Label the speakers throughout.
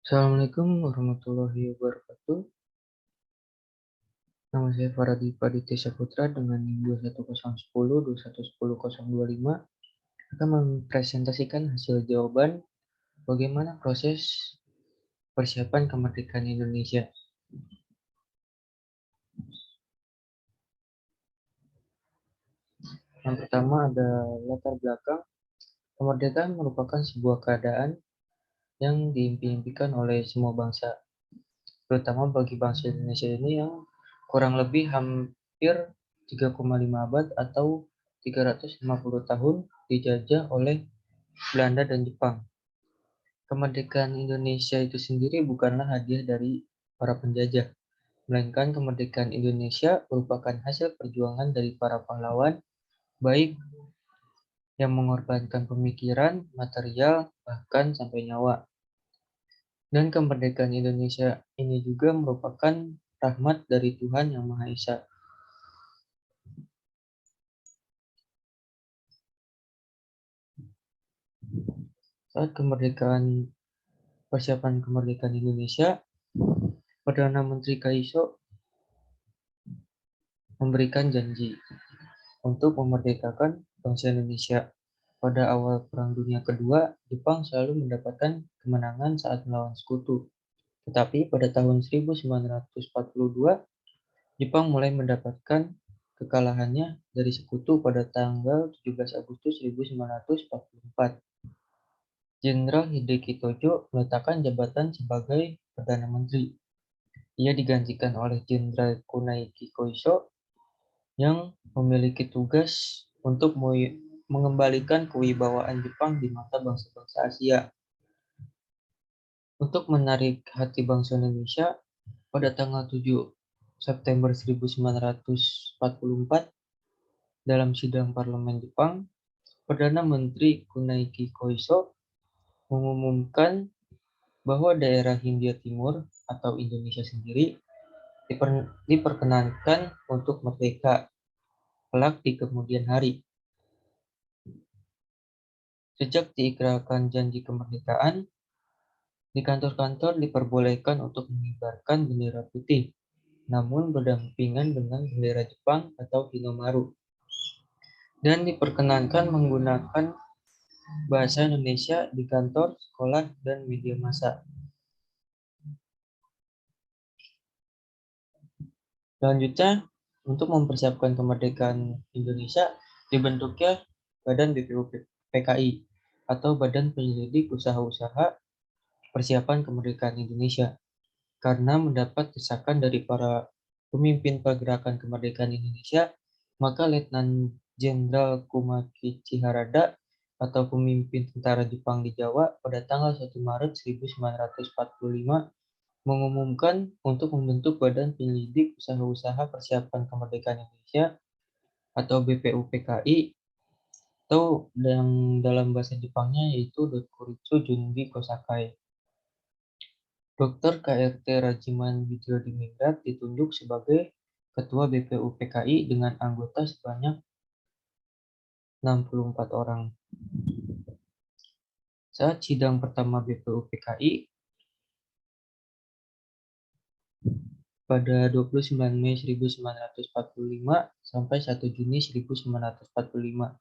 Speaker 1: Assalamualaikum warahmatullahi wabarakatuh. Nama saya Faradi Paditya Saputra dengan NIM 21010 akan mempresentasikan hasil jawaban bagaimana proses persiapan kemerdekaan Indonesia. Yang pertama ada latar belakang. Kemerdekaan merupakan sebuah keadaan yang diimpi-impikan oleh semua bangsa, terutama bagi bangsa Indonesia ini yang kurang lebih hampir 3,5 abad atau 350 tahun dijajah oleh Belanda dan Jepang. Kemerdekaan Indonesia itu sendiri bukanlah hadiah dari para penjajah, melainkan kemerdekaan Indonesia merupakan hasil perjuangan dari para pahlawan, baik yang mengorbankan pemikiran, material, bahkan sampai nyawa. Dan kemerdekaan Indonesia ini juga merupakan rahmat dari Tuhan Yang Maha Esa. Saat persiapan kemerdekaan Indonesia, Perdana Menteri Kaiso memberikan janji untuk memerdekakan bangsa Indonesia. Pada awal Perang Dunia Kedua, Jepang selalu mendapatkan kemenangan saat melawan sekutu. Tetapi pada tahun 1942, Jepang mulai mendapatkan kekalahannya dari sekutu pada tanggal 17 Agustus 1944. Jenderal Hideki Tojo meletakkan jabatan sebagai Perdana Menteri. Ia digantikan oleh Jenderal Kunaiki Koiso yang memiliki tugas untuk mengembalikan kewibawaan Jepang di mata bangsa-bangsa Asia. Untuk menarik hati bangsa Indonesia, pada tanggal 7 September 1944, dalam sidang parlemen Jepang, Perdana Menteri Kunaiki Koiso mengumumkan bahwa daerah Hindia Timur atau Indonesia sendiri diperkenankan untuk merdeka kelak di kemudian hari. Sejak diikrarkan janji kemerdekaan, di kantor-kantor diperbolehkan untuk mengibarkan bendera putih, namun berdampingan dengan bendera Jepang atau Hinomaru, dan diperkenankan menggunakan bahasa Indonesia di kantor, sekolah, dan media massa. Selanjutnya, untuk mempersiapkan kemerdekaan Indonesia, dibentuknya Badan BPUPKI atau Badan Penyelidik Usaha-Usaha Persiapan Kemerdekaan Indonesia, karena mendapat desakan dari para pemimpin pergerakan kemerdekaan Indonesia, maka Letnan Jenderal Kumakichi Harada atau pemimpin tentara Jepang di Jawa pada tanggal 1 Maret 1945 mengumumkan untuk membentuk Badan Penyelidik Usaha-Usaha Persiapan Kemerdekaan Indonesia atau BPUPKI, atau yang dalam bahasa Jepangnya yaitu Dokuritsu Junbi Kosakai. Dr. KRT Rajiman Wijodiningrat ditunjuk sebagai Ketua BPUPKI dengan anggota sebanyak 64 orang. Saat sidang pertama BPUPKI pada 29 Mei 1945 sampai 1 Juni 1945.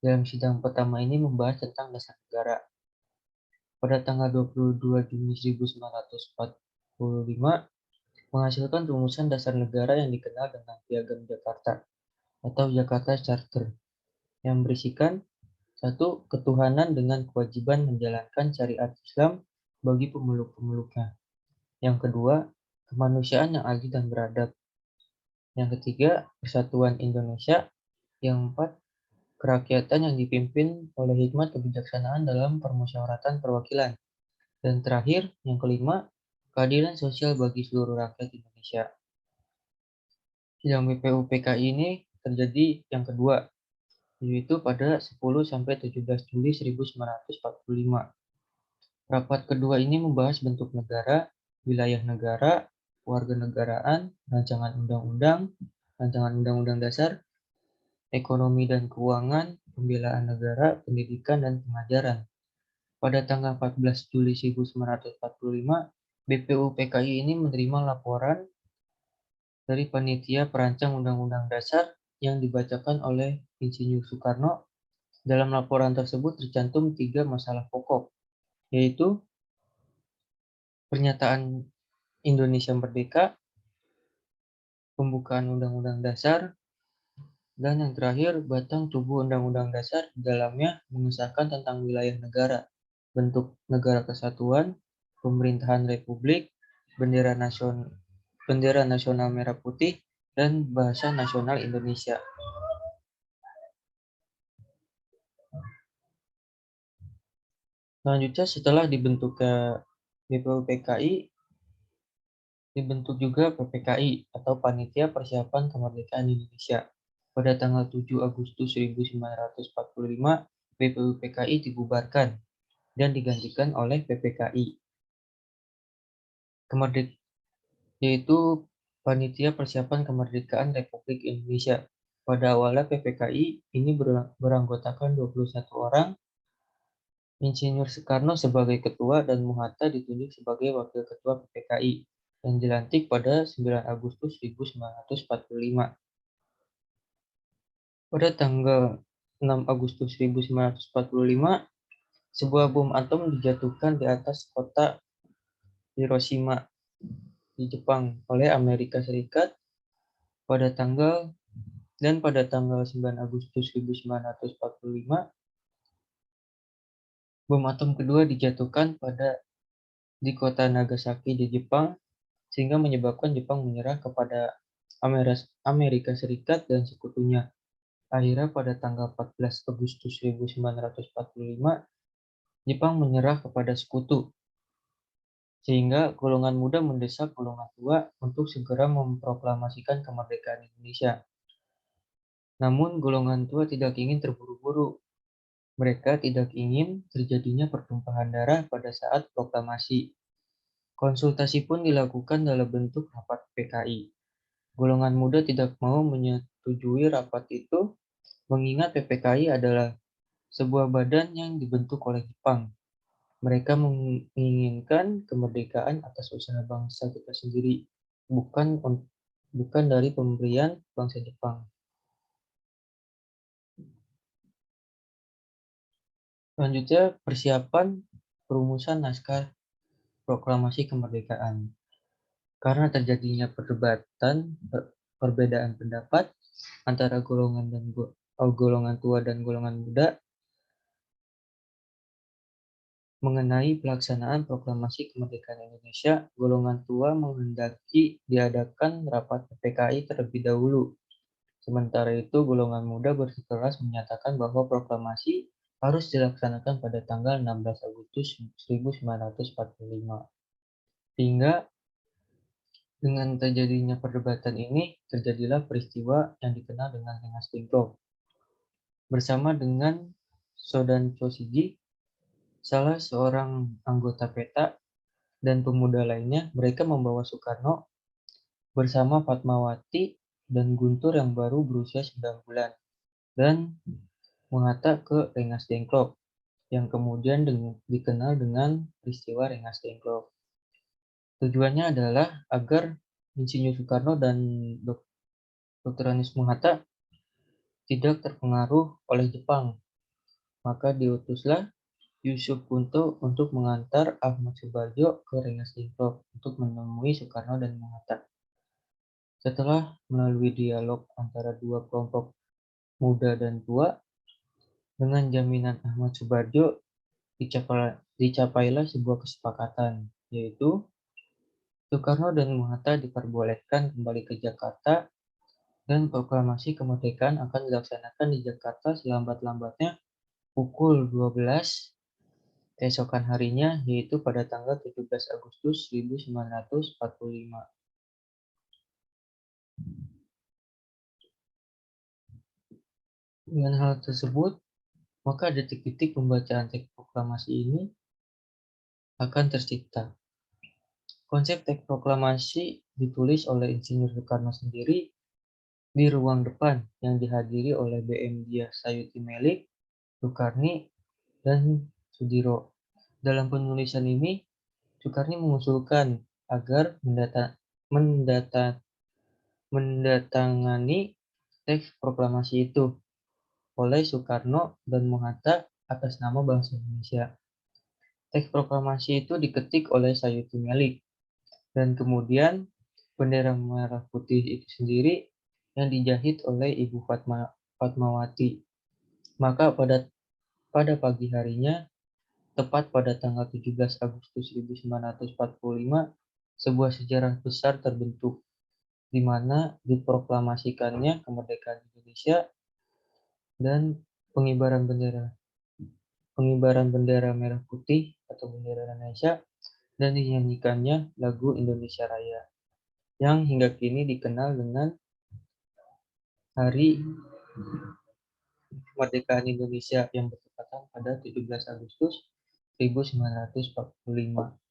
Speaker 1: Dalam sidang pertama ini membahas tentang dasar negara. Pada tanggal 22 Juni 1945 menghasilkan rumusan dasar negara yang dikenal dengan Piagam Jakarta atau Jakarta Charter yang berisikan 1. Ketuhanan dengan kewajiban menjalankan syariat Islam bagi pemeluk-pemeluknya. Yang kedua, kemanusiaan yang adil dan beradab. Yang ketiga, persatuan Indonesia. Yang keempat, kerakyatan yang dipimpin oleh hikmat kebijaksanaan dalam permusyawaratan perwakilan. Dan terakhir, yang kelima, keadilan sosial bagi seluruh rakyat Indonesia. Sidang BPUPKI ini terjadi yang kedua, yaitu pada 10-17 Juli 1945. Rapat kedua ini membahas bentuk negara, wilayah negara, kewarganegaraan, rancangan undang-undang dasar, ekonomi dan keuangan, pembelaan negara, pendidikan, dan pengajaran. Pada tanggal 14 Juli 1945, BPUPKI ini menerima laporan dari panitia perancang Undang-Undang Dasar yang dibacakan oleh Insinyur Soekarno. Dalam laporan tersebut tercantum 3 masalah pokok, yaitu pernyataan Indonesia merdeka, pembukaan Undang-Undang Dasar, dan yang terakhir batang tubuh Undang-Undang Dasar di dalamnya mengesahkan tentang wilayah negara, bentuk negara kesatuan, pemerintahan republik, bendera nasional merah putih, dan bahasa nasional Indonesia. Selanjutnya setelah dibentuknya BPUPKI, dibentuk juga PPKI atau Panitia Persiapan Kemerdekaan Indonesia. Pada tanggal 7 Agustus 1945, BPUPKI dibubarkan dan digantikan oleh PPKI, yaitu Panitia Persiapan Kemerdekaan Republik Indonesia. Pada awalnya PPKI ini beranggotakan 21 orang, Insinyur Soekarno sebagai ketua dan Muhatta ditunjuk sebagai wakil ketua PPKI yang dilantik pada 9 Agustus 1945. Pada tanggal 6 Agustus 1945, sebuah bom atom dijatuhkan di atas kota Hiroshima di Jepang oleh Amerika Serikat pada tanggal 9 Agustus 1945, bom atom kedua dijatuhkan di kota Nagasaki di Jepang, sehingga menyebabkan Jepang menyerah kepada Amerika Serikat dan sekutunya. Akhirnya pada tanggal 14 Agustus 1945, Jepang menyerah kepada sekutu, sehingga golongan muda mendesak golongan tua untuk segera memproklamasikan kemerdekaan Indonesia. Namun golongan tua tidak ingin terburu-buru. Mereka tidak ingin terjadinya pertumpahan darah pada saat proklamasi. Konsultasi pun dilakukan dalam bentuk rapat PKI. Golongan muda tidak mau menyetujui rapat itu, mengingat PPKI adalah sebuah badan yang dibentuk oleh Jepang. Mereka menginginkan kemerdekaan atas usaha bangsa kita sendiri, bukan dari pemberian bangsa Jepang. Selanjutnya, persiapan perumusan naskah proklamasi kemerdekaan. Karena terjadinya perbedaan pendapat antara golongan tua dan golongan muda mengenai pelaksanaan proklamasi kemerdekaan Indonesia, golongan tua menghendaki diadakan rapat PPKI terlebih dahulu. Sementara itu, golongan muda bersikeras menyatakan bahwa proklamasi harus dilaksanakan pada tanggal 16 Agustus 1945. Sehingga dengan terjadinya perdebatan ini, terjadilah peristiwa yang dikenal dengan Rengas Dengklok. Bersama dengan Sodan Chosiji, salah seorang anggota PETA, dan pemuda lainnya, mereka membawa Soekarno bersama Fatmawati dan Guntur yang baru berusia 9 bulan, dan Muhatta ke Rengas Dengklok, yang kemudian dikenal dengan peristiwa Rengas Dengklok. Tujuannya adalah agar Insinyur Soekarno dan Dr. Anies Muhatta tidak terpengaruh oleh Jepang. Maka diutuslah Yusuf Kunto untuk mengantar Ahmad Subarjo ke Rengas Dengklok untuk menemui Soekarno dan Muhatta. Setelah melalui dialog antara dua kelompok muda dan tua, dengan jaminan Ahmad Subarjo, dicapailah sebuah kesepakatan, yaitu Soekarno dan Muhatta diperbolehkan kembali ke Jakarta dan proklamasi kemerdekaan akan dilaksanakan di Jakarta selambat-lambatnya pukul 12 keesokan harinya, yaitu pada tanggal 17 Agustus 1945. Dengan hal tersebut, maka detik-detik pembacaan teks proklamasi ini akan tercipta. Konsep teks proklamasi ditulis oleh Insinyur Soekarno sendiri di ruang depan yang dihadiri oleh BM Diah Sayuti Melik, Soekarni, dan Sudiro. Dalam penulisan ini, Soekarno mengusulkan agar mendatangani teks proklamasi itu oleh Soekarno dan Bung Hatta atas nama bangsa Indonesia. Teks proklamasi itu diketik oleh Sayuti Melik dan kemudian bendera merah putih itu sendiri yang dijahit oleh Ibu Fatmawati. Maka pada pagi harinya, tepat pada tanggal 17 Agustus 1945, sebuah sejarah besar terbentuk, di mana diproklamasikannya kemerdekaan Indonesia dan pengibaran bendera merah putih atau bendera Indonesia dan dinyanyikannya lagu Indonesia Raya yang hingga kini dikenal dengan Hari Kemerdekaan Indonesia yang bertepatan pada 17 Agustus 1945.